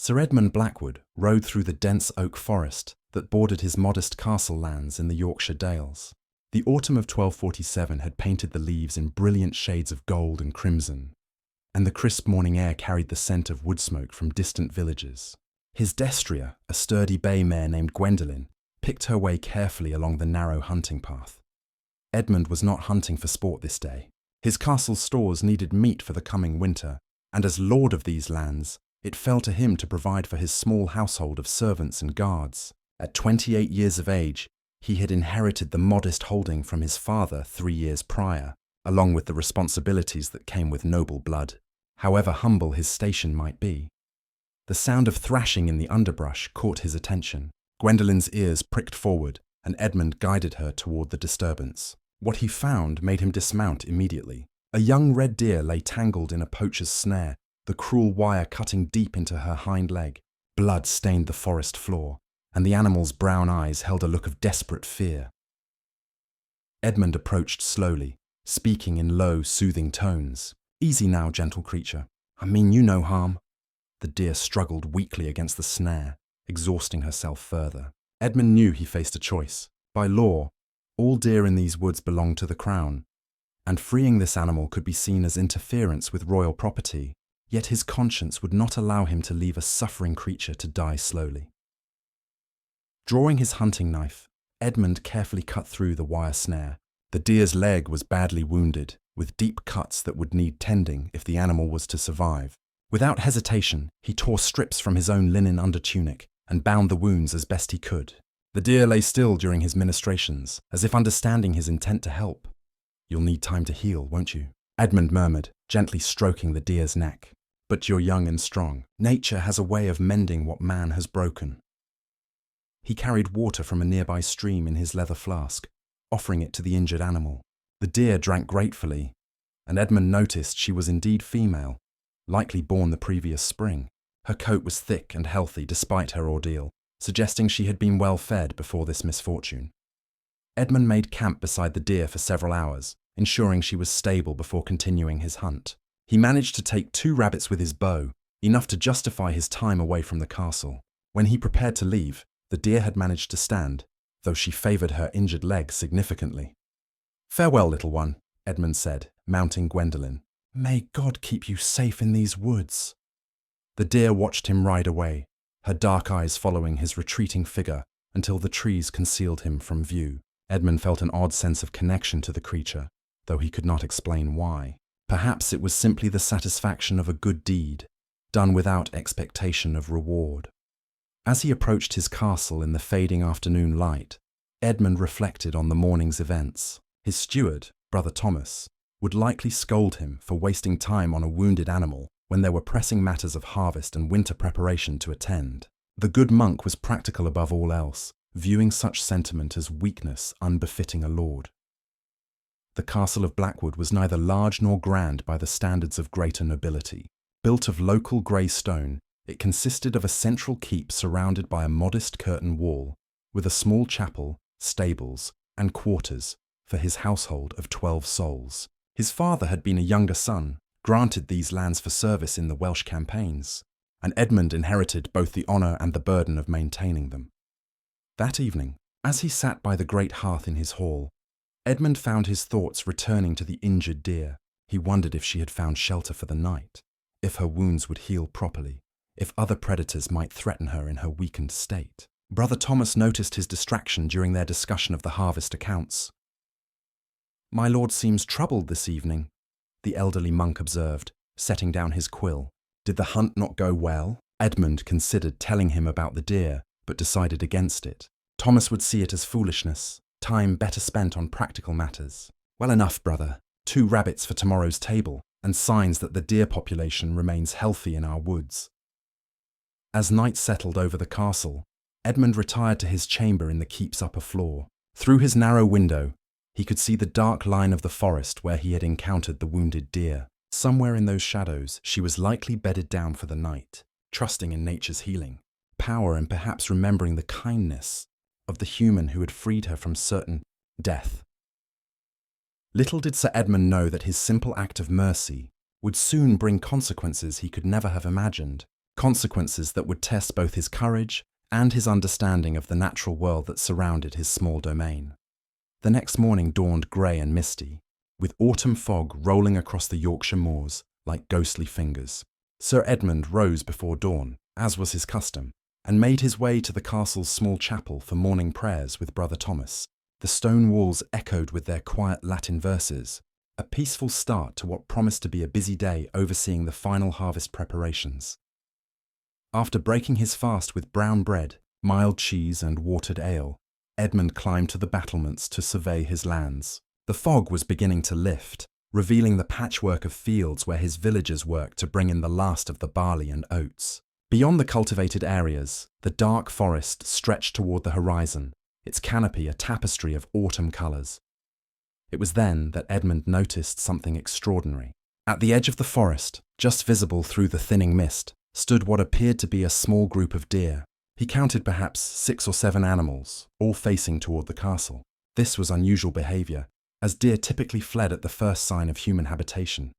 Sir Edmund Blackwood rode through the dense oak forest that bordered his modest castle lands in the Yorkshire Dales. The autumn of 1247 had painted the leaves in brilliant shades of gold and crimson, and the crisp morning air carried the scent of wood smoke from distant villages. His destrier, a sturdy bay mare named Gwendolen, picked her way carefully along the narrow hunting path. Edmund was not hunting for sport this day. His castle stores needed meat for the coming winter, and as lord of these lands, it fell to him to provide for his small household of servants and guards. At 28 years of age, he had inherited the modest holding from his father 3 years prior, along with the responsibilities that came with noble blood, however humble his station might be. The sound of thrashing in the underbrush caught his attention. Gwendolen's ears pricked forward, and Edmund guided her toward the disturbance. What he found made him dismount immediately. A young red deer lay tangled in a poacher's snare, the cruel wire cutting deep into her hind leg. Blood stained the forest floor, and the animal's brown eyes held a look of desperate fear. Edmund approached slowly, speaking in low, soothing tones. "Easy now, gentle creature. I mean you no harm." The deer struggled weakly against the snare, exhausting herself further. Edmund knew he faced a choice. By law, all deer in these woods belonged to the crown, and freeing this animal could be seen as interference with royal property, yet his conscience would not allow him to leave a suffering creature to die slowly. Drawing his hunting knife, Edmund carefully cut through the wire snare. The deer's leg was badly wounded, with deep cuts that would need tending if the animal was to survive. Without hesitation, he tore strips from his own linen undertunic and bound the wounds as best he could. The deer lay still during his ministrations, as if understanding his intent to help. "You'll need time to heal, won't you?" Edmund murmured, gently stroking the deer's neck. "But you're young and strong. Nature has a way of mending what man has broken." He carried water from a nearby stream in his leather flask, offering it to the injured animal. The deer drank gratefully, and Edmund noticed she was indeed female, likely born the previous spring. Her coat was thick and healthy despite her ordeal, suggesting she had been well fed before this misfortune. Edmund made camp beside the deer for several hours, ensuring she was stable before continuing his hunt. He managed to take 2 rabbits with his bow, enough to justify his time away from the castle. When he prepared to leave, the deer had managed to stand, though she favoured her injured leg significantly. "Farewell, little one," Edmund said, mounting Gwendolen. "May God keep you safe in these woods." The deer watched him ride away, her dark eyes following his retreating figure until the trees concealed him from view. Edmund felt an odd sense of connection to the creature, though he could not explain why. Perhaps it was simply the satisfaction of a good deed, done without expectation of reward. As he approached his castle in the fading afternoon light, Edmund reflected on the morning's events. His steward, Brother Thomas, would likely scold him for wasting time on a wounded animal when there were pressing matters of harvest and winter preparation to attend. The good monk was practical above all else, viewing such sentiment as weakness unbefitting a lord. The castle of Blackwood was neither large nor grand by the standards of greater nobility. Built of local grey stone, it consisted of a central keep surrounded by a modest curtain wall, with a small chapel, stables, and quarters for his household of 12 souls. His father had been a younger son, granted these lands for service in the Welsh campaigns, and Edmund inherited both the honour and the burden of maintaining them. That evening, as he sat by the great hearth in his hall, Edmund found his thoughts returning to the injured deer. He wondered if she had found shelter for the night, if her wounds would heal properly, if other predators might threaten her in her weakened state. Brother Thomas noticed his distraction during their discussion of the harvest accounts. "My lord seems troubled this evening," the elderly monk observed, setting down his quill. Did the hunt not go well? Edmund considered telling him about the deer, but decided against it. Thomas would see it as foolishness, time better spent on practical matters. "Well enough, brother. 2 rabbits for tomorrow's table, and signs that the deer population remains healthy in our woods." As night settled over the castle, Edmund retired to his chamber in the keep's upper floor. Through his narrow window, he could see the dark line of the forest where he had encountered the wounded deer. Somewhere in those shadows, she was likely bedded down for the night, trusting in nature's healing, power, and perhaps remembering the kindness of the human who had freed her from certain death. Little did Sir Edmund know that his simple act of mercy would soon bring consequences he could never have imagined. consequences that would test both his courage and his understanding of the natural world that surrounded his small domain. The next morning dawned grey and misty, with autumn fog rolling across the Yorkshire moors like ghostly fingers. Sir Edmund rose before dawn, as was his custom, and made his way to the castle's small chapel for morning prayers with Brother Thomas. The stone walls echoed with their quiet Latin verses, a peaceful start to what promised to be a busy day overseeing the final harvest preparations. After breaking his fast with brown bread, mild cheese and watered ale, Edmund climbed to the battlements to survey his lands. The fog was beginning to lift, revealing the patchwork of fields where his villagers worked to bring in the last of the barley and oats. Beyond the cultivated areas, the dark forest stretched toward the horizon, its canopy a tapestry of autumn colours. It was then that Edmund noticed something extraordinary. At the edge of the forest, just visible through the thinning mist, stood what appeared to be a small group of deer. He counted perhaps 6 or 7 animals, all facing toward the castle. This was unusual behaviour, as deer typically fled at the first sign of human habitation.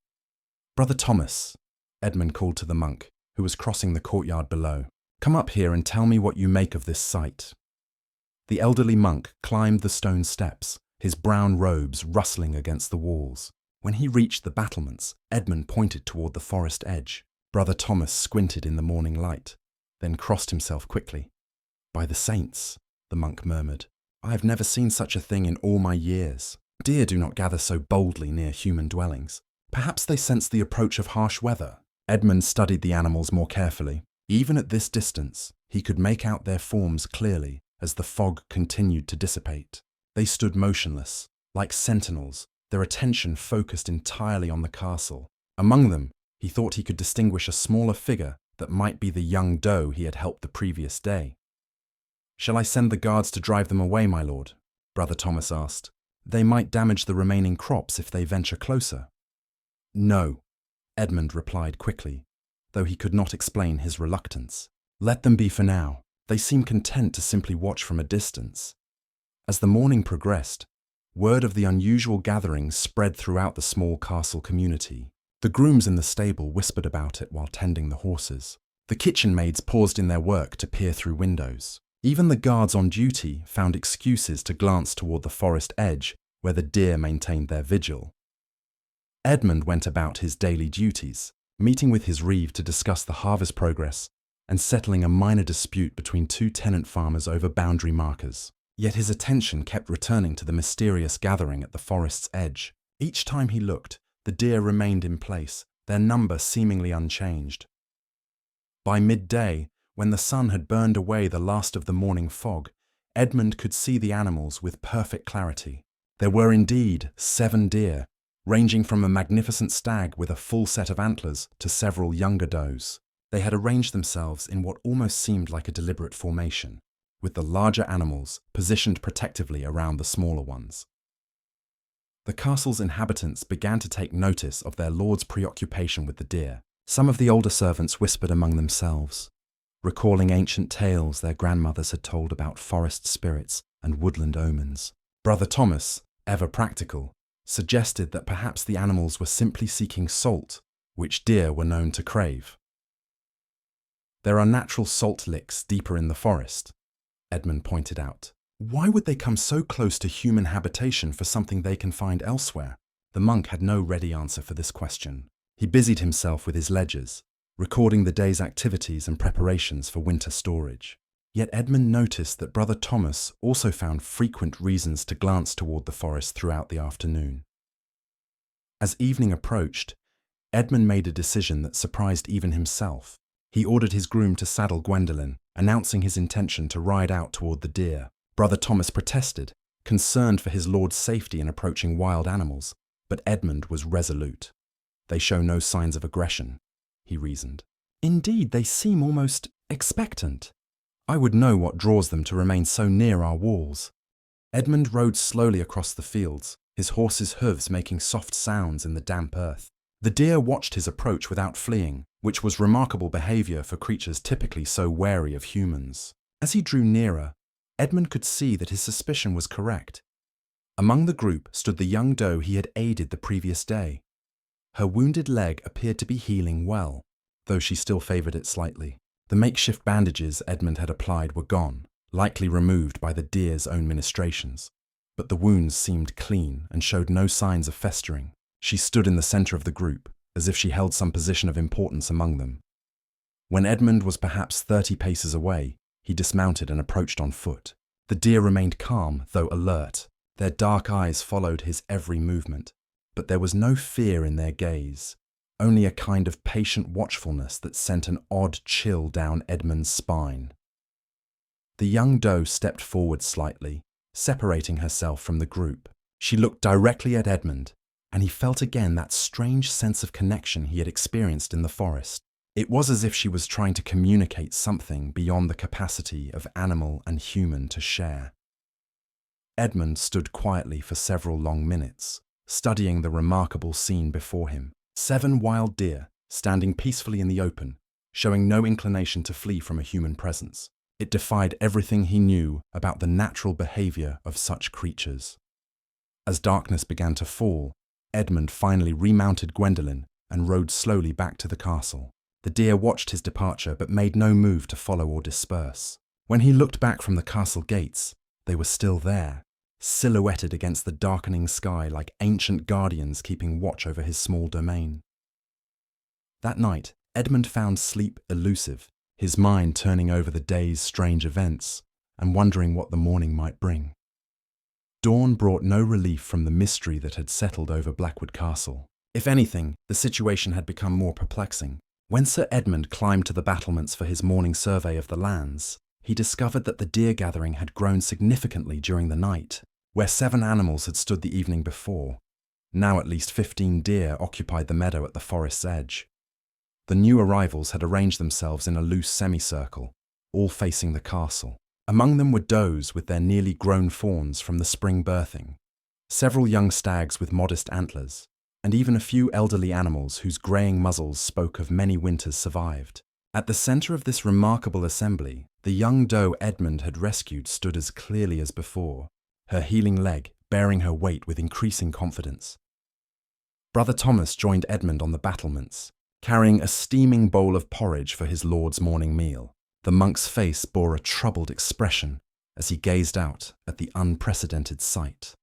"Brother Thomas," Edmund called to the monk, who was crossing the courtyard below, "come up here and tell me what you make of this sight." The elderly monk climbed the stone steps, his brown robes rustling against the walls. When he reached the battlements, Edmund pointed toward the forest edge. Brother Thomas squinted in the morning light, then crossed himself quickly. "By the saints," the monk murmured, "I have never seen such a thing in all my years. Deer do not gather so boldly near human dwellings. Perhaps they sense the approach of harsh weather." Edmund studied the animals more carefully. Even at this distance, he could make out their forms clearly as the fog continued to dissipate. They stood motionless, like sentinels, their attention focused entirely on the castle. Among them, he thought he could distinguish a smaller figure that might be the young doe he had helped the previous day. "Shall I send the guards to drive them away, my lord?" Brother Thomas asked. "They might damage the remaining crops if they venture closer." "No," Edmund replied quickly, though he could not explain his reluctance. "Let them be for now. They seem content to simply watch from a distance." As the morning progressed, word of the unusual gathering spread throughout the small castle community. The grooms in the stable whispered about it while tending the horses. The kitchen maids paused in their work to peer through windows. Even the guards on duty found excuses to glance toward the forest edge where the deer maintained their vigil. Edmund went about his daily duties, meeting with his reeve to discuss the harvest progress and settling a minor dispute between 2 tenant farmers over boundary markers. Yet his attention kept returning to the mysterious gathering at the forest's edge. Each time he looked, the deer remained in place, their number seemingly unchanged. By midday, when the sun had burned away the last of the morning fog, Edmund could see the animals with perfect clarity. There were indeed 7 deer, ranging from a magnificent stag with a full set of antlers to several younger does. They had arranged themselves in what almost seemed like a deliberate formation, with the larger animals positioned protectively around the smaller ones. The castle's inhabitants began to take notice of their lord's preoccupation with the deer. Some of the older servants whispered among themselves, recalling ancient tales their grandmothers had told about forest spirits and woodland omens. Brother Thomas, ever practical, suggested that perhaps the animals were simply seeking salt, which deer were known to crave. "There are natural salt licks deeper in the forest," Edmund pointed out. "Why would they come so close to human habitation for something they can find elsewhere?" The monk had no ready answer for this question. He busied himself with his ledgers, recording the day's activities and preparations for winter storage. Yet Edmund noticed that Brother Thomas also found frequent reasons to glance toward the forest throughout the afternoon. As evening approached, Edmund made a decision that surprised even himself. He ordered his groom to saddle Gwendolen, announcing his intention to ride out toward the deer. Brother Thomas protested, concerned for his lord's safety in approaching wild animals, but Edmund was resolute. "They show no signs of aggression," he reasoned. "Indeed, they seem almost expectant. I would know what draws them to remain so near our walls." Edmund rode slowly across the fields, his horse's hooves making soft sounds in the damp earth. The deer watched his approach without fleeing, which was remarkable behaviour for creatures typically so wary of humans. As he drew nearer, Edmund could see that his suspicion was correct. Among the group stood the young doe he had aided the previous day. Her wounded leg appeared to be healing well. though she still favoured it slightly. The makeshift bandages Edmund had applied were gone, likely removed by the deer's own ministrations. But the wounds seemed clean and showed no signs of festering. She stood in the centre of the group, as if she held some position of importance among them. When Edmund was perhaps 30 paces away, he dismounted and approached on foot. The deer remained calm, though alert. Their dark eyes followed his every movement, but there was no fear in their gaze, only a kind of patient watchfulness that sent an odd chill down Edmund's spine. The young doe stepped forward slightly, separating herself from the group. She looked directly at Edmund, and he felt again that strange sense of connection he had experienced in the forest. It was as if she was trying to communicate something beyond the capacity of animal and human to share. Edmund stood quietly for several long minutes, studying the remarkable scene before him. 7 wild deer, standing peacefully in the open, showing no inclination to flee from a human presence. It defied everything he knew about the natural behaviour of such creatures. As darkness began to fall, Edmund finally remounted Gwendolen and rode slowly back to the castle. The deer watched his departure but made no move to follow or disperse. When he looked back from the castle gates, they were still there, silhouetted against the darkening sky like ancient guardians keeping watch over his small domain. That night, Edmund found sleep elusive, his mind turning over the day's strange events and wondering what the morning might bring. Dawn brought no relief from the mystery that had settled over Blackwood Castle. If anything, the situation had become more perplexing. When Sir Edmund climbed to the battlements for his morning survey of the lands, he discovered that the deer gathering had grown significantly during the night. Where 7 animals had stood the evening before, now at least 15 deer occupied the meadow at the forest's edge. The new arrivals had arranged themselves in a loose semicircle, all facing the castle. Among them were does with their nearly grown fawns from the spring birthing, several young stags with modest antlers, and even a few elderly animals whose greying muzzles spoke of many winters survived. At the centre of this remarkable assembly, the young doe Edmund had rescued stood as clearly as before, her healing leg bearing her weight with increasing confidence. Brother Thomas joined Edmund on the battlements, carrying a steaming bowl of porridge for his lord's morning meal. The monk's face bore a troubled expression as he gazed out at the unprecedented sight.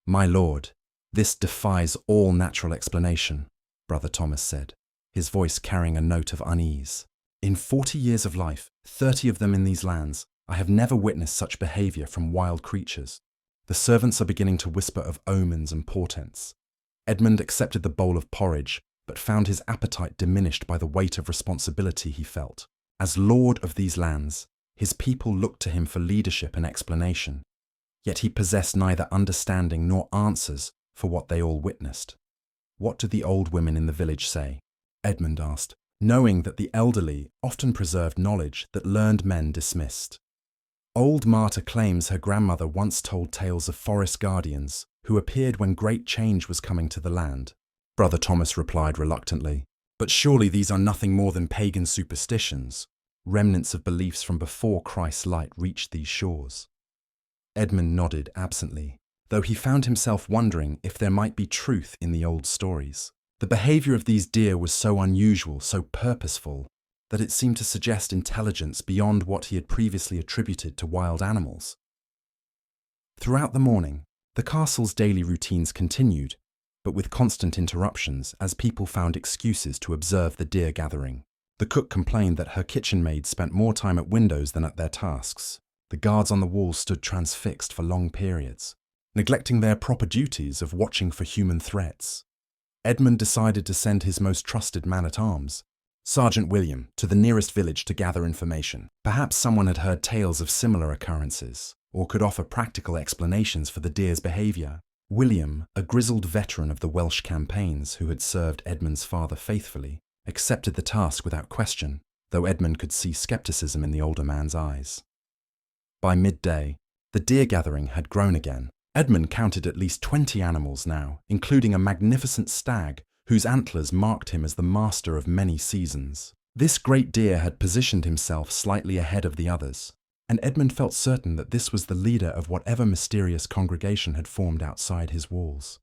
"My lord, this defies all natural explanation," Brother Thomas said, his voice carrying a note of unease. "In 40 years of life, 30 of them in these lands, I have never witnessed such behaviour from wild creatures. The servants are beginning to whisper of omens and portents." Edmund accepted the bowl of porridge, but found his appetite diminished by the weight of responsibility he felt. As lord of these lands, his people looked to him for leadership and explanation, yet he possessed neither understanding nor answers for what they all witnessed. "What do the old women in the village say?" Edmund asked, knowing that the elderly often preserved knowledge that learned men dismissed. Old Marta claims her grandmother once told tales of forest guardians who appeared when great change was coming to the land. Brother Thomas replied reluctantly, "But surely these are nothing more than pagan superstitions, remnants of beliefs from before Christ's light reached these shores." Edmund nodded absently, though he found himself wondering if there might be truth in the old stories. The behaviour of these deer was so unusual, so purposeful, that it seemed to suggest intelligence beyond what he had previously attributed to wild animals. Throughout the morning, the castle's daily routines continued, but with constant interruptions as people found excuses to observe the deer gathering. The cook complained that her kitchen maids spent more time at windows than at their tasks. The guards on the walls stood transfixed for long periods, neglecting their proper duties of watching for human threats. Edmund decided to send his most trusted man-at-arms, Sergeant William, to the nearest village to gather information. Perhaps someone had heard tales of similar occurrences, or could offer practical explanations for the deer's behaviour. William, a grizzled veteran of the Welsh campaigns who had served Edmund's father faithfully, accepted the task without question, though Edmund could see scepticism in the older man's eyes. By midday, the deer gathering had grown again. Edmund counted at least 20 animals now, including a magnificent stag whose antlers marked him as the master of many seasons. This great deer had positioned himself slightly ahead of the others, and Edmund felt certain that this was the leader of whatever mysterious congregation had formed outside his walls.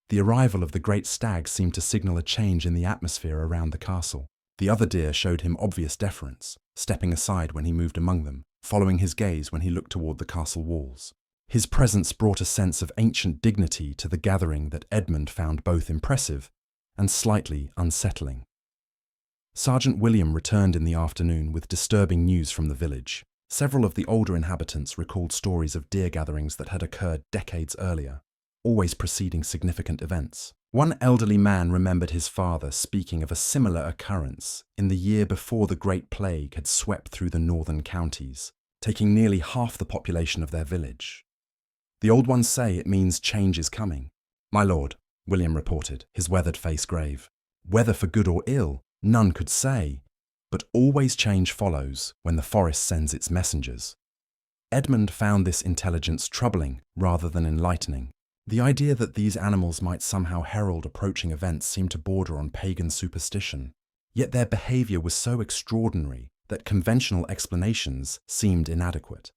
The arrival of the great stag seemed to signal a change in the atmosphere around the castle. The other deer showed him obvious deference, stepping aside when he moved among them, following his gaze when he looked toward the castle walls. His presence brought a sense of ancient dignity to the gathering that Edmund found both impressive and slightly unsettling. Sergeant William returned in the afternoon with disturbing news from the village. Several of the older inhabitants recalled stories of deer gatherings that had occurred decades earlier, always preceding significant events. One elderly man remembered his father speaking of a similar occurrence in the year before the Great Plague had swept through the northern counties, taking nearly half the population of their village. "The old ones say it means change is coming." "My lord," William reported, his weathered face grave. "Whether for good or ill, none could say, but always change follows when the forest sends its messengers." Edmund found this intelligence troubling rather than enlightening. The idea that these animals might somehow herald approaching events seemed to border on pagan superstition, yet their behavior was so extraordinary that conventional explanations seemed inadequate.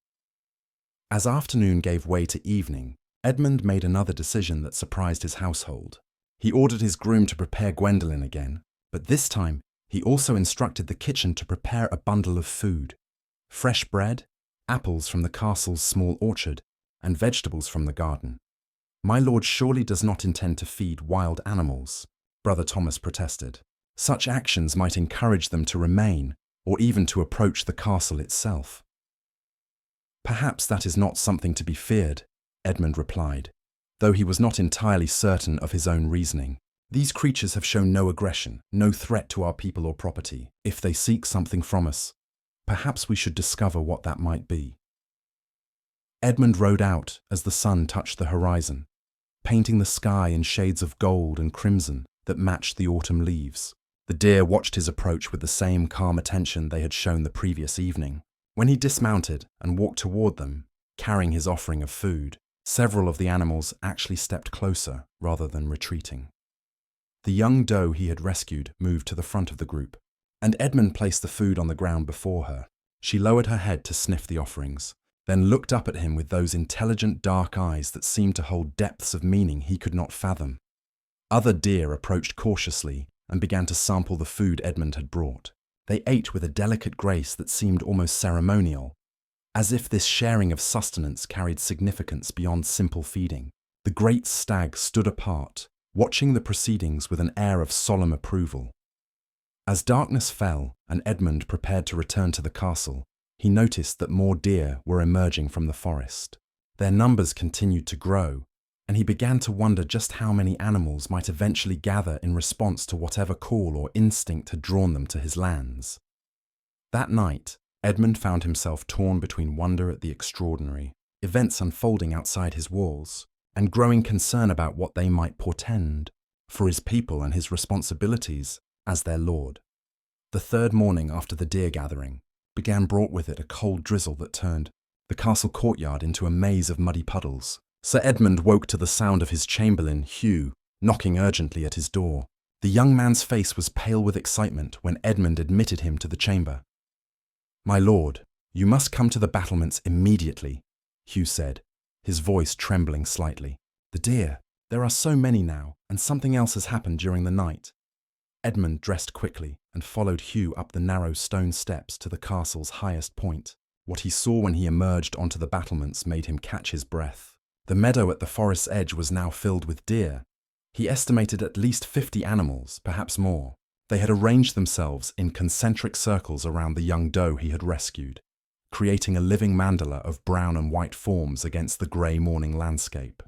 As afternoon gave way to evening, Edmund made another decision that surprised his household. He ordered his groom to prepare Gwendolen again, but this time he also instructed the kitchen to prepare a bundle of food: fresh bread, apples from the castle's small orchard, and vegetables from the garden. "My lord surely does not intend to feed wild animals," Brother Thomas protested. "Such actions might encourage them to remain, or even to approach the castle itself." "Perhaps that is not something to be feared," Edmund replied, though he was not entirely certain of his own reasoning. "These creatures have shown no aggression, no threat to our people or property. If they seek something from us, perhaps we should discover what that might be." Edmund rode out as the sun touched the horizon, painting the sky in shades of gold and crimson that matched the autumn leaves. The deer watched his approach with the same calm attention they had shown the previous evening. When he dismounted and walked toward them, carrying his offering of food, several of the animals actually stepped closer rather than retreating. The young doe he had rescued moved to the front of the group, and Edmund placed the food on the ground before her. She lowered her head to sniff the offerings, then looked up at him with those intelligent dark eyes that seemed to hold depths of meaning he could not fathom. Other deer approached cautiously and began to sample the food Edmund had brought. They ate with a delicate grace that seemed almost ceremonial, as if this sharing of sustenance carried significance beyond simple feeding. The great stag stood apart, watching the proceedings with an air of solemn approval. As darkness fell and Edmund prepared to return to the castle, he noticed that more deer were emerging from the forest. Their numbers continued to grow, and he began to wonder just how many animals might eventually gather in response to whatever call or instinct had drawn them to his lands. That night, Edmund found himself torn between wonder at the extraordinary events unfolding outside his walls and growing concern about what they might portend for his people and his responsibilities as their lord. The third morning after the deer gathering brought with it a cold drizzle that turned the castle courtyard into a maze of muddy puddles. Sir Edmund woke to the sound of his chamberlain, Hugh, knocking urgently at his door. The young man's face was pale with excitement when Edmund admitted him to the chamber. "My lord, you must come to the battlements immediately," Hugh said, his voice trembling slightly. "The deer, there are so many now, and something else has happened during the night." Edmund dressed quickly and followed Hugh up the narrow stone steps to the castle's highest point. What he saw when he emerged onto the battlements made him catch his breath. The meadow at the forest's edge was now filled with deer. He estimated at least 50 animals, perhaps more. They had arranged themselves in concentric circles around the young doe he had rescued, creating a living mandala of brown and white forms against the grey morning landscape.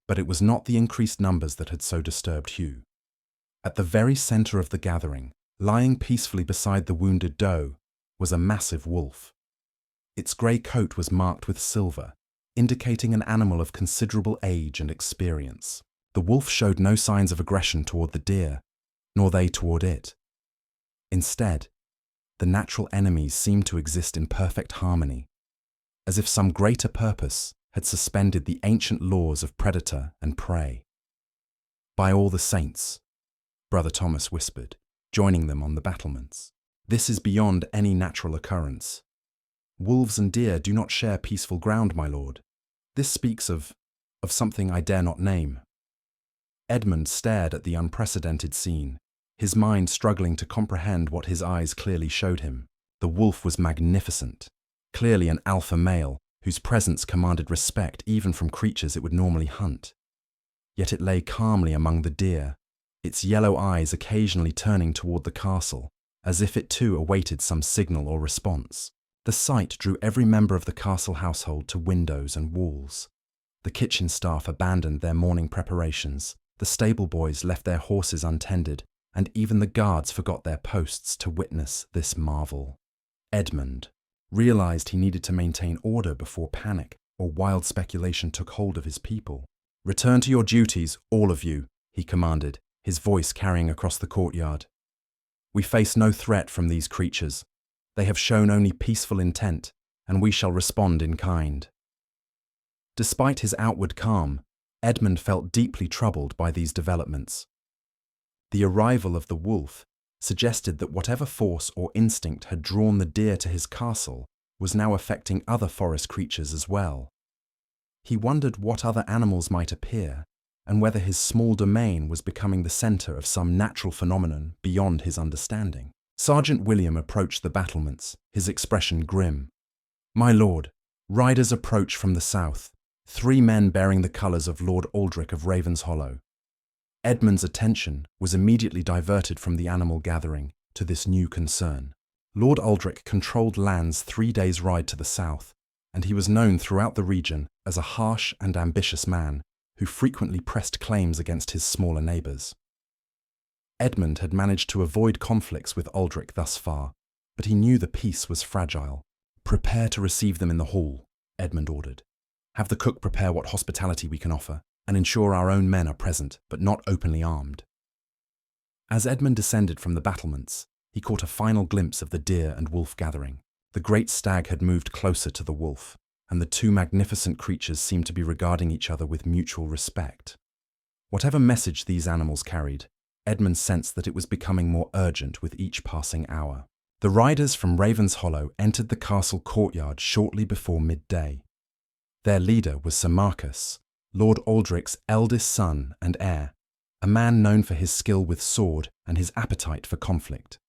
But it was not the increased numbers that had so disturbed Hugh. At the very centre of the gathering, lying peacefully beside the wounded doe, was a massive wolf. Its grey coat was marked with silver, indicating an animal of considerable age and experience. The wolf showed no signs of aggression toward the deer, nor they toward it. Instead, the natural enemies seemed to exist in perfect harmony, as if some greater purpose had suspended the ancient laws of predator and prey. "By all the saints," Brother Thomas whispered, joining them on the battlements, "this is beyond any natural occurrence. Wolves and deer do not share peaceful ground, my lord. This speaks of something I dare not name." Edmund stared at the unprecedented scene, his mind struggling to comprehend what his eyes clearly showed him. The wolf was magnificent, clearly an alpha male whose presence commanded respect even from creatures it would normally hunt. Yet it lay calmly among the deer, its yellow eyes occasionally turning toward the castle, as if it too awaited some signal or response. The sight drew every member of the castle household to windows and walls. The kitchen staff abandoned their morning preparations, the stable boys left their horses untended, and even the guards forgot their posts to witness this marvel. Edmund realized he needed to maintain order before panic or wild speculation took hold of his people. "Return to your duties, all of you," he commanded, his voice carrying across the courtyard. "We face no threat from these creatures. They have shown only peaceful intent, and we shall respond in kind." Despite his outward calm, Edmund felt deeply troubled by these developments. The arrival of the wolf suggested that whatever force or instinct had drawn the deer to his castle was now affecting other forest creatures as well. He wondered what other animals might appear, and whether his small domain was becoming the center of some natural phenomenon beyond his understanding. Sergeant William approached the battlements, his expression grim. "My lord, riders approach from the south, 3 men bearing the colours of Lord Aldric of Ravenshollow." Edmund's attention was immediately diverted from the animal gathering to this new concern. Lord Aldric controlled lands 3 days' ride to the south, and he was known throughout the region as a harsh and ambitious man who frequently pressed claims against his smaller neighbours. Edmund had managed to avoid conflicts with Aldric thus far, but he knew the peace was fragile. "Prepare to receive them in the hall," Edmund ordered. "Have the cook prepare what hospitality we can offer, and ensure our own men are present, but not openly armed." As Edmund descended from the battlements, he caught a final glimpse of the deer and wolf gathering. The great stag had moved closer to the wolf, and the 2 magnificent creatures seemed to be regarding each other with mutual respect. Whatever message these animals carried, Edmund sensed that it was becoming more urgent with each passing hour. The riders from Ravenshollow entered the castle courtyard shortly before midday. Their leader was Sir Marcus, Lord Aldric's eldest son and heir, a man known for his skill with sword and his appetite for conflict.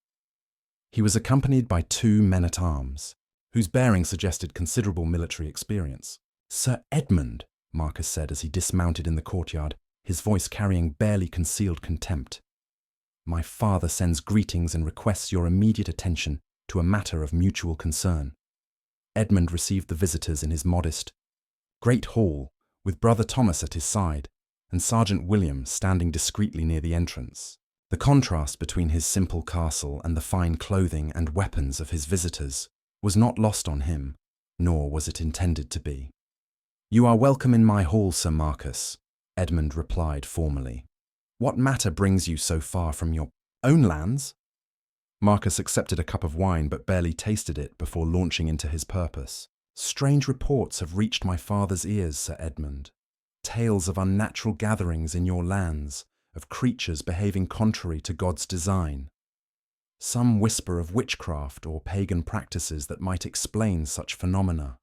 He was accompanied by 2 men-at-arms, whose bearing suggested considerable military experience. "Sir Edmund," Marcus said as he dismounted in the courtyard, his voice carrying barely concealed contempt. "My father sends greetings and requests your immediate attention to a matter of mutual concern." Edmund received the visitors in his modest, great hall, with Brother Thomas at his side, and Sergeant William standing discreetly near the entrance. The contrast between his simple castle and the fine clothing and weapons of his visitors was not lost on him, nor was it intended to be. "You are welcome in my hall, Sir Marcus," Edmund replied formally. "What matter brings you so far from your own lands?" Marcus accepted a cup of wine but barely tasted it before launching into his purpose. "Strange reports have reached my father's ears, Sir Edmund. Tales of unnatural gatherings in your lands, of creatures behaving contrary to God's design. Some whisper of witchcraft or pagan practices that might explain such phenomena."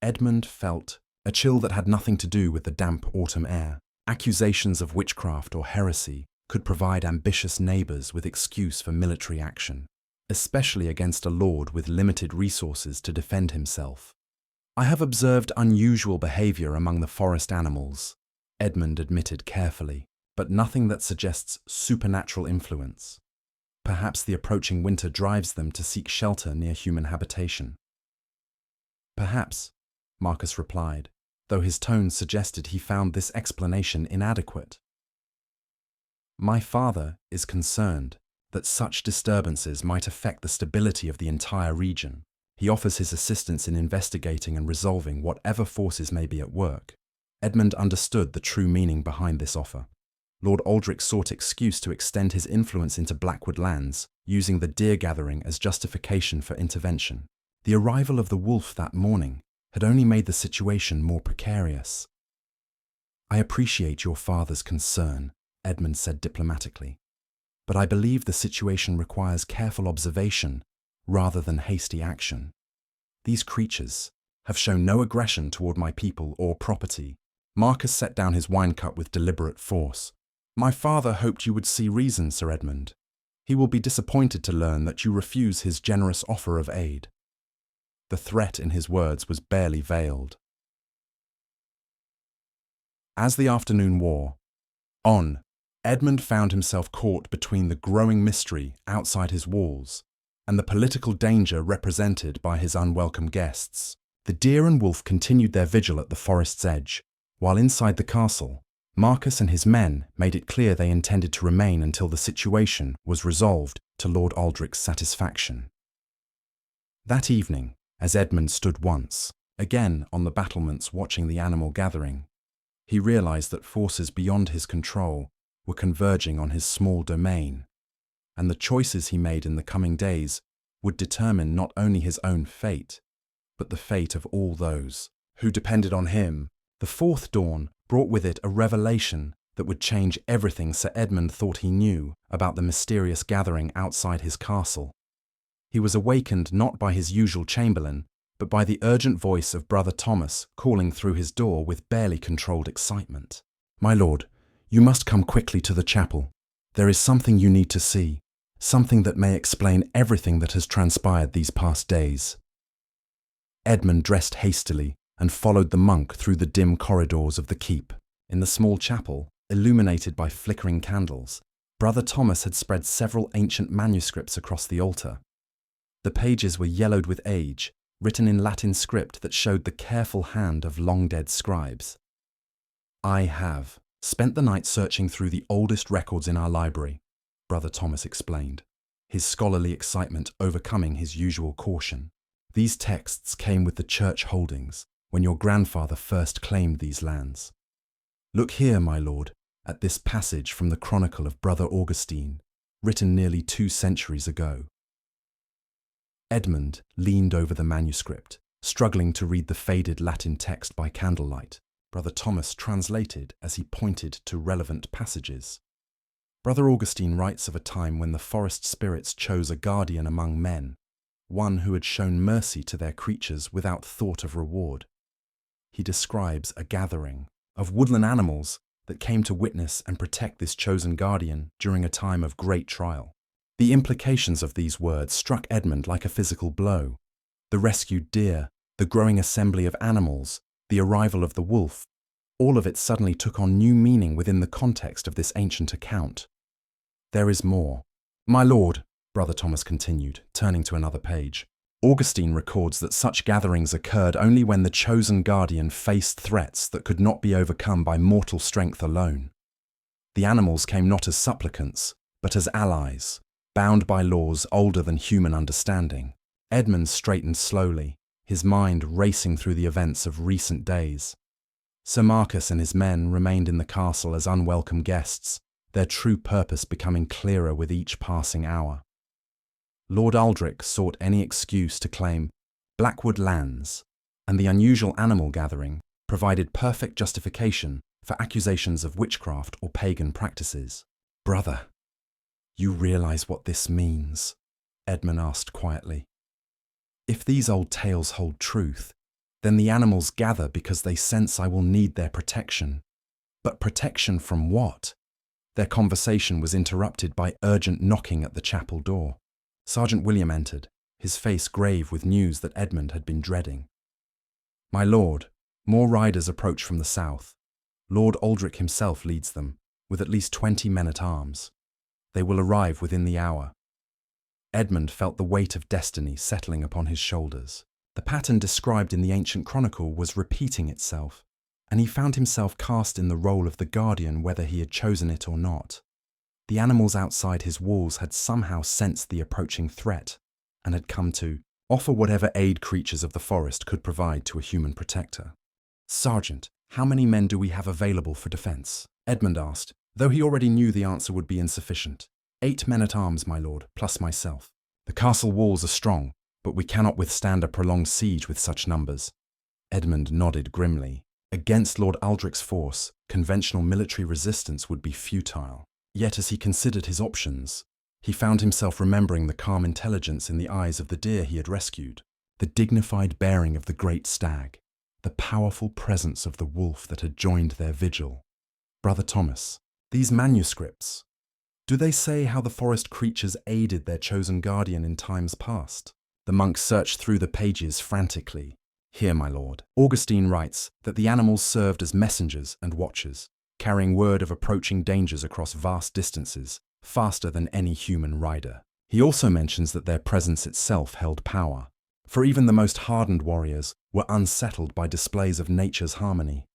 Edmund felt a chill that had nothing to do with the damp autumn air. Accusations of witchcraft or heresy could provide ambitious neighbours with excuse for military action, especially against a lord with limited resources to defend himself. "I have observed unusual behaviour among the forest animals," Edmund admitted carefully, "but nothing that suggests supernatural influence. Perhaps the approaching winter drives them to seek shelter near human habitation." "Perhaps," Marcus replied, though his tone suggested he found this explanation inadequate. "My father is concerned that such disturbances might affect the stability of the entire region. He offers his assistance in investigating and resolving whatever forces may be at work." Edmund understood the true meaning behind this offer. Lord Aldric sought excuse to extend his influence into Blackwood lands, using the deer gathering as justification for intervention. The arrival of the wolf that morning had only made the situation more precarious. "I appreciate your father's concern," Edmund said diplomatically, "but I believe the situation requires careful observation rather than hasty action. These creatures have shown no aggression toward my people or property, Marcus set down his wine cup with deliberate force. "My father hoped you would see reason, Sir Edmund. He will be disappointed to learn that you refuse his generous offer of aid." The threat in his words was barely veiled. As the afternoon wore on, Edmund found himself caught between the growing mystery outside his walls and the political danger represented by his unwelcome guests. The deer and wolf continued their vigil at the forest's edge, while inside the castle, Marcus and his men made it clear they intended to remain until the situation was resolved to Lord Aldric's satisfaction. That evening, as Edmund stood once again on the battlements watching the animal gathering, he realized that forces beyond his control were converging on his small domain, and the choices he made in the coming days would determine not only his own fate, but the fate of all those who depended on him. The fourth dawn brought with it a revelation that would change everything Sir Edmund thought he knew about the mysterious gathering outside his castle. He was awakened not by his usual chamberlain, but by the urgent voice of Brother Thomas calling through his door with barely controlled excitement. "My lord, you must come quickly to the chapel. There is something you need to see, something that may explain everything that has transpired these past days." Edmund dressed hastily and followed the monk through the dim corridors of the keep. In the small chapel, illuminated by flickering candles, Brother Thomas had spread several ancient manuscripts across the altar. The pages were yellowed with age, written in Latin script that showed the careful hand of long-dead scribes. "I have spent the night searching through the oldest records in our library," Brother Thomas explained, his scholarly excitement overcoming his usual caution. "These texts came with the church holdings when your grandfather first claimed these lands. Look here, my lord, at this passage from the Chronicle of Brother Augustine, written nearly 2 centuries ago." Edmund leaned over the manuscript, struggling to read the faded Latin text by candlelight. Brother Thomas translated as he pointed to relevant passages. Brother Augustine writes of a time when the forest spirits chose a guardian among men, one who had shown mercy to their creatures without thought of reward. He describes a gathering of woodland animals that came to witness and protect this chosen guardian during a time of great trial. The implications of these words struck Edmund like a physical blow. The rescued deer, the growing assembly of animals, the arrival of the wolf, all of it suddenly took on new meaning within the context of this ancient account. "There is more. My lord," Brother Thomas continued, turning to another page. "Augustine records that such gatherings occurred only when the chosen guardian faced threats that could not be overcome by mortal strength alone. The animals came not as supplicants, but as allies, bound by laws older than human understanding." Edmund straightened slowly, his mind racing through the events of recent days. Sir Marcus and his men remained in the castle as unwelcome guests, their true purpose becoming clearer with each passing hour. Lord Aldric sought any excuse to claim Blackwood lands, and the unusual animal gathering provided perfect justification for accusations of witchcraft or pagan practices. "Brother, you realize what this means?" Edmund asked quietly. "If these old tales hold truth, then the animals gather because they sense I will need their protection. But protection from what?" Their conversation was interrupted by urgent knocking at the chapel door. Sergeant William entered, his face grave with news that Edmund had been dreading. "My lord, more riders approach from the south. Lord Aldric himself leads them, with at least 20 men-at-arms. They will arrive within the hour." Edmund felt the weight of destiny settling upon his shoulders. The pattern described in the ancient chronicle was repeating itself, and he found himself cast in the role of the guardian whether he had chosen it or not. The animals outside his walls had somehow sensed the approaching threat, and had come to offer whatever aid creatures of the forest could provide to a human protector. "Sergeant, how many men do we have available for defence?" Edmund asked, though he already knew the answer would be insufficient. 8 men-at-arms, my lord, plus myself. The castle walls are strong, but we cannot withstand a prolonged siege with such numbers." Edmund nodded grimly. Against Lord Aldric's force, conventional military resistance would be futile. Yet as he considered his options, he found himself remembering the calm intelligence in the eyes of the deer he had rescued, the dignified bearing of the great stag. the powerful presence of the wolf that had joined their vigil. Brother Thomas, these manuscripts, do they say how the forest creatures aided their chosen guardian in times past? The monk searched through the pages frantically. Here, my lord, Augustine writes that the animals served as messengers and watchers, carrying word of approaching dangers across vast distances, faster than any human rider. He also mentions that their presence itself held power, for even the most hardened warriors were unsettled by displays of nature's harmony.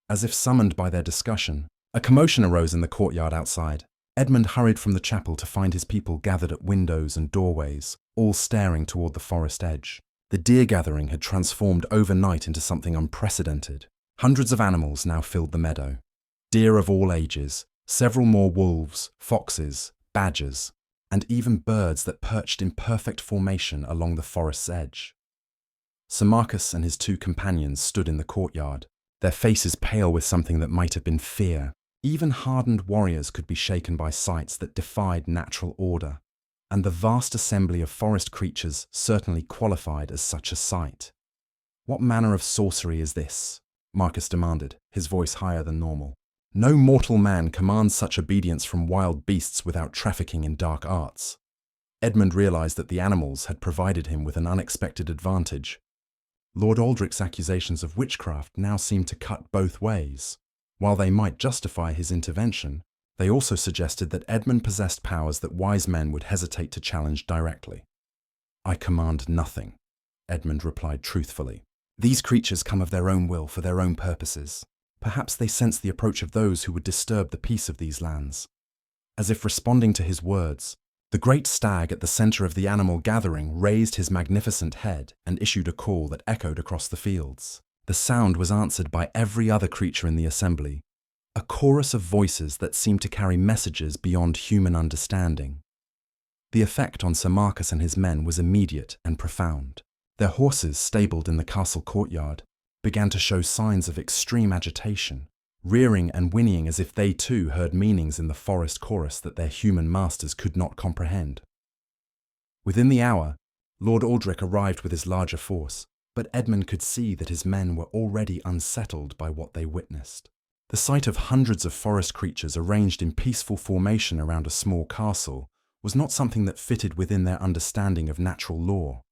As if summoned by their discussion, a commotion arose in the courtyard outside. Edmund hurried from the chapel to find his people gathered at windows and doorways, all staring toward the forest edge. The deer gathering had transformed overnight into something unprecedented. Hundreds of animals now filled the meadow. Deer of all ages, several more wolves, foxes, badgers, and even birds that perched in perfect formation along the forest's edge. Sir Marcus and his two companions stood in the courtyard, their faces pale with something that might have been fear. Even hardened warriors could be shaken by sights that defied natural order, and the vast assembly of forest creatures certainly qualified as such a sight. "What manner of sorcery is this?" Marcus demanded, his voice higher than normal. "No mortal man commands such obedience from wild beasts without trafficking in dark arts." Edmund realized that the animals had provided him with an unexpected advantage. Lord Aldric's accusations of witchcraft now seemed to cut both ways. While they might justify his intervention, they also suggested that Edmund possessed powers that wise men would hesitate to challenge directly. "I command nothing," Edmund replied truthfully. "These creatures come of their own will for their own purposes. Perhaps they sense the approach of those who would disturb the peace of these lands." As if responding to his words, the great stag at the center of the animal gathering raised his magnificent head and issued a call that echoed across the fields. The sound was answered by every other creature in the assembly, a chorus of voices that seemed to carry messages beyond human understanding. The effect on Sir Marcus and his men was immediate and profound. Their horses, stabled in the castle courtyard, began to show signs of extreme agitation, rearing and whinnying as if they too heard meanings in the forest chorus that their human masters could not comprehend. Within the hour, Lord Aldric arrived with his larger force, but Edmund could see that his men were already unsettled by what they witnessed. The sight of hundreds of forest creatures arranged in peaceful formation around a small castle was not something that fitted within their understanding of natural law.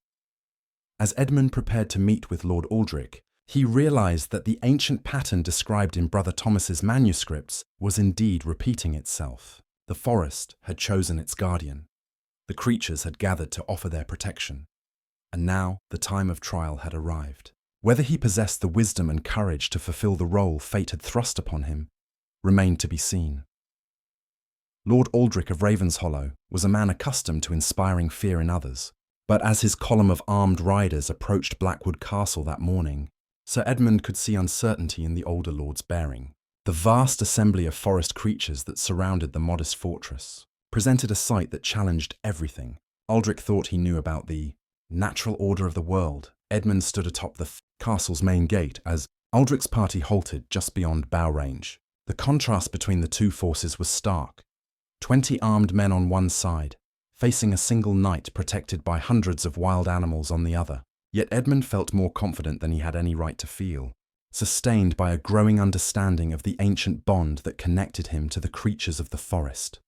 As Edmund prepared to meet with Lord Aldric, he realized that the ancient pattern described in Brother Thomas's manuscripts was indeed repeating itself. The forest had chosen its guardian. The creatures had gathered to offer their protection. And now the time of trial had arrived. Whether he possessed the wisdom and courage to fulfill the role fate had thrust upon him remained to be seen. Lord Aldric of Ravenshollow was a man accustomed to inspiring fear in others, but as his column of armed riders approached Blackwood Castle that morning, Sir Edmund could see uncertainty in the older lord's bearing. The vast assembly of forest creatures that surrounded the modest fortress presented a sight that challenged everything Aldric thought he knew about the natural order of the world. Edmund stood atop the castle's main gate as Aldric's party halted just beyond bow range. The contrast between the two forces was stark. 20 armed men on one side, facing a single knight protected by hundreds of wild animals on the other. Yet Edmund felt more confident than he had any right to feel, sustained by a growing understanding of the ancient bond that connected him to the creatures of the forest.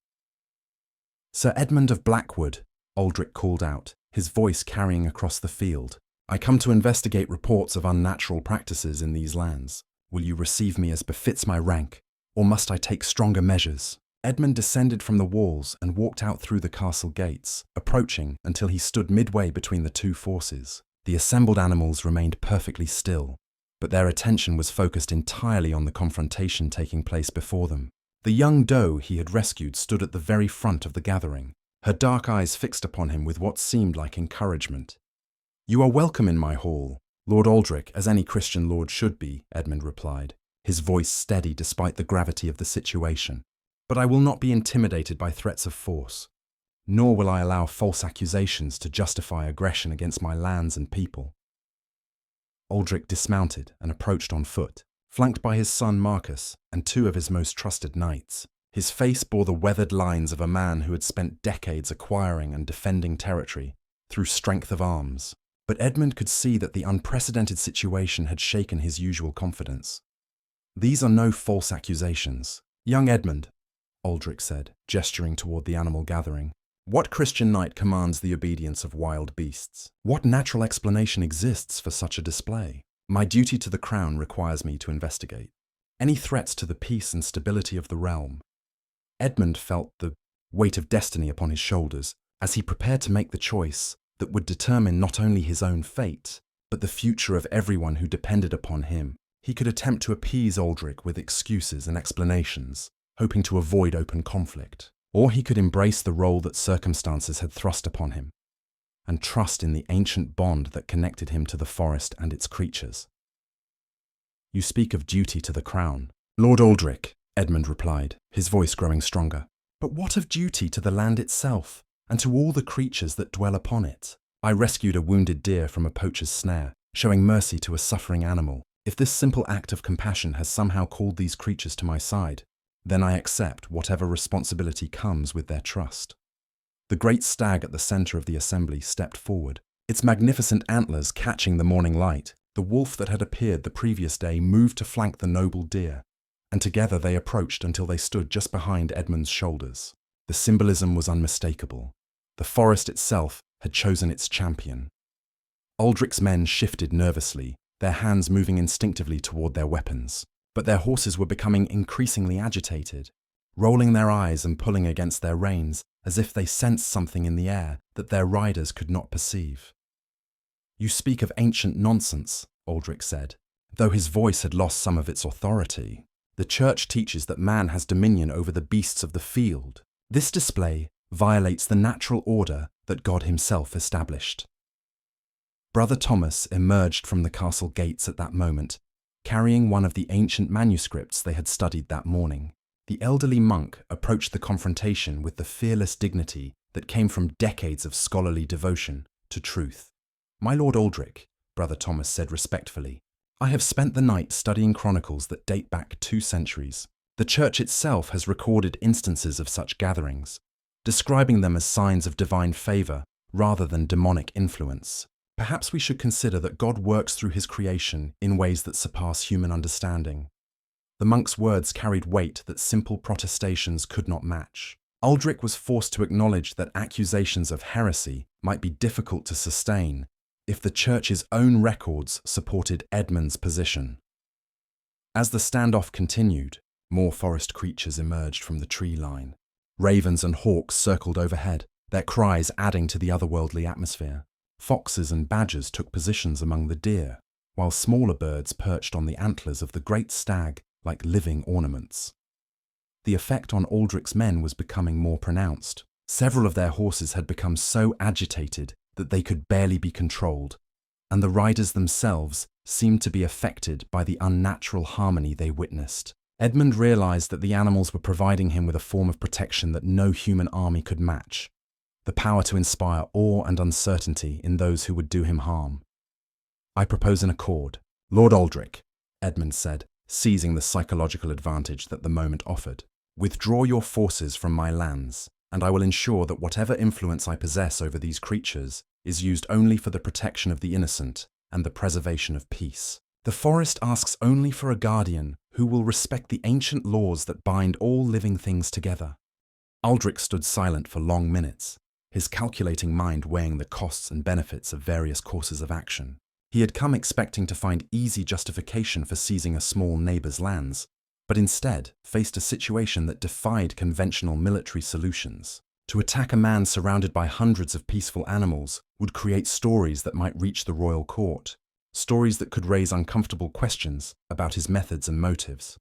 "Sir Edmund of Blackwood," Aldric called out, his voice carrying across the field, "I come to investigate reports of unnatural practices in these lands. Will you receive me as befits my rank, or must I take stronger measures?" Edmund descended from the walls and walked out through the castle gates, approaching until he stood midway between the two forces. The assembled animals remained perfectly still, but their attention was focused entirely on the confrontation taking place before them. The young doe he had rescued stood at the very front of the gathering, her dark eyes fixed upon him with what seemed like encouragement. "You are welcome in my hall, Lord Aldric, as any Christian lord should be," Edmund replied, his voice steady despite the gravity of the situation. "But I will not be intimidated by threats of force, nor will I allow false accusations to justify aggression against my lands and people." Aldric dismounted and approached on foot, flanked by his son Marcus and 2 of his most trusted knights. His face bore the weathered lines of a man who had spent decades acquiring and defending territory through strength of arms. But Edmund could see that the unprecedented situation had shaken his usual confidence. "These are no false accusations. Young Edmund," Aldric said, gesturing toward the animal gathering, "what Christian knight commands the obedience of wild beasts? What natural explanation exists for such a display? My duty to the crown requires me to investigate. Any threats to the peace and stability of the realm?" Edmund felt the weight of destiny upon his shoulders as he prepared to make the choice that would determine not only his own fate, but the future of everyone who depended upon him. He could attempt to appease Aldric with excuses and explanations, hoping to avoid open conflict. Or he could embrace the role that circumstances had thrust upon him, and trust in the ancient bond that connected him to the forest and its creatures. "You speak of duty to the crown." "Lord Aldric," Edmund replied, his voice growing stronger. "But what of duty to the land itself, and to all the creatures that dwell upon it? I rescued a wounded deer from a poacher's snare, showing mercy to a suffering animal. If this simple act of compassion has somehow called these creatures to my side, then I accept whatever responsibility comes with their trust." The great stag at the center of the assembly stepped forward, its magnificent antlers catching the morning light. The wolf that had appeared the previous day moved to flank the noble deer, and together they approached until they stood just behind Edmund's shoulders. The symbolism was unmistakable. The forest itself had chosen its champion. Aldric's men shifted nervously, their hands moving instinctively toward their weapons. But their horses were becoming increasingly agitated, rolling their eyes and pulling against their reins as if they sensed something in the air that their riders could not perceive. "You speak of ancient nonsense," Aldric said, though his voice had lost some of its authority. "The Church teaches that man has dominion over the beasts of the field. This display violates the natural order that God himself established." Brother Thomas emerged from the castle gates at that moment, carrying one of the ancient manuscripts they had studied that morning. The elderly monk approached the confrontation with the fearless dignity that came from decades of scholarly devotion to truth. "My Lord Aldric," Brother Thomas said respectfully, "I have spent the night studying chronicles that date back 2 centuries. The Church itself has recorded instances of such gatherings, describing them as signs of divine favor rather than demonic influence. Perhaps we should consider that God works through his creation in ways that surpass human understanding." The monk's words carried weight that simple protestations could not match. Aldric was forced to acknowledge that accusations of heresy might be difficult to sustain if the Church's own records supported Edmund's position. As the standoff continued, more forest creatures emerged from the tree line. Ravens and hawks circled overhead, their cries adding to the otherworldly atmosphere. Foxes and badgers took positions among the deer, while smaller birds perched on the antlers of the great stag like living ornaments. The effect on Aldric's men was becoming more pronounced. Several of their horses had become so agitated that they could barely be controlled, and the riders themselves seemed to be affected by the unnatural harmony they witnessed. Edmund realized that the animals were providing him with a form of protection that no human army could match. The power to inspire awe and uncertainty in those who would do him harm. "I propose an accord. Lord Aldric," Edmund said, seizing the psychological advantage that the moment offered. "Withdraw your forces from my lands, and I will ensure that whatever influence I possess over these creatures is used only for the protection of the innocent and the preservation of peace. The forest asks only for a guardian who will respect the ancient laws that bind all living things together." Aldric stood silent for long minutes, his calculating mind weighing the costs and benefits of various courses of action. He had come expecting to find easy justification for seizing a small neighbor's lands, but instead faced a situation that defied conventional military solutions. To attack a man surrounded by hundreds of peaceful animals would create stories that might reach the royal court, stories that could raise uncomfortable questions about his methods and motives.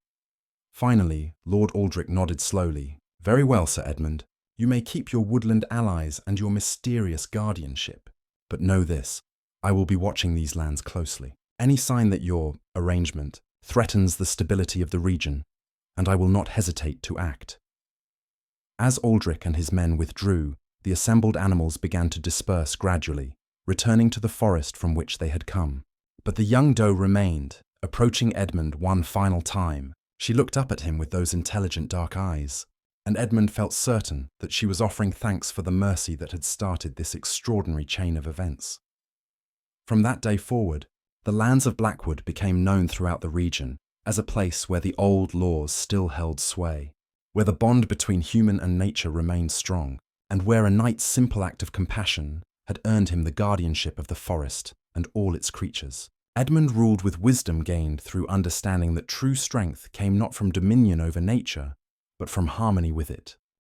Finally, Lord Aldric nodded slowly. "Very well, Sir Edmund. You may keep your woodland allies and your mysterious guardianship. But know this, I will be watching these lands closely. Any sign that your arrangement threatens the stability of the region, and I will not hesitate to act." As Aldric and his men withdrew, the assembled animals began to disperse gradually, returning to the forest from which they had come. But the young doe remained, approaching Edmund one final time. She looked up at him with those intelligent dark eyes, and Edmund felt certain that she was offering thanks for the mercy that had started this extraordinary chain of events. From that day forward, the lands of Blackwood became known throughout the region as a place where the old laws still held sway, where the bond between human and nature remained strong, and where a knight's simple act of compassion had earned him the guardianship of the forest and all its creatures. Edmund ruled with wisdom gained through understanding that true strength came not from dominion over nature, but from harmony with it.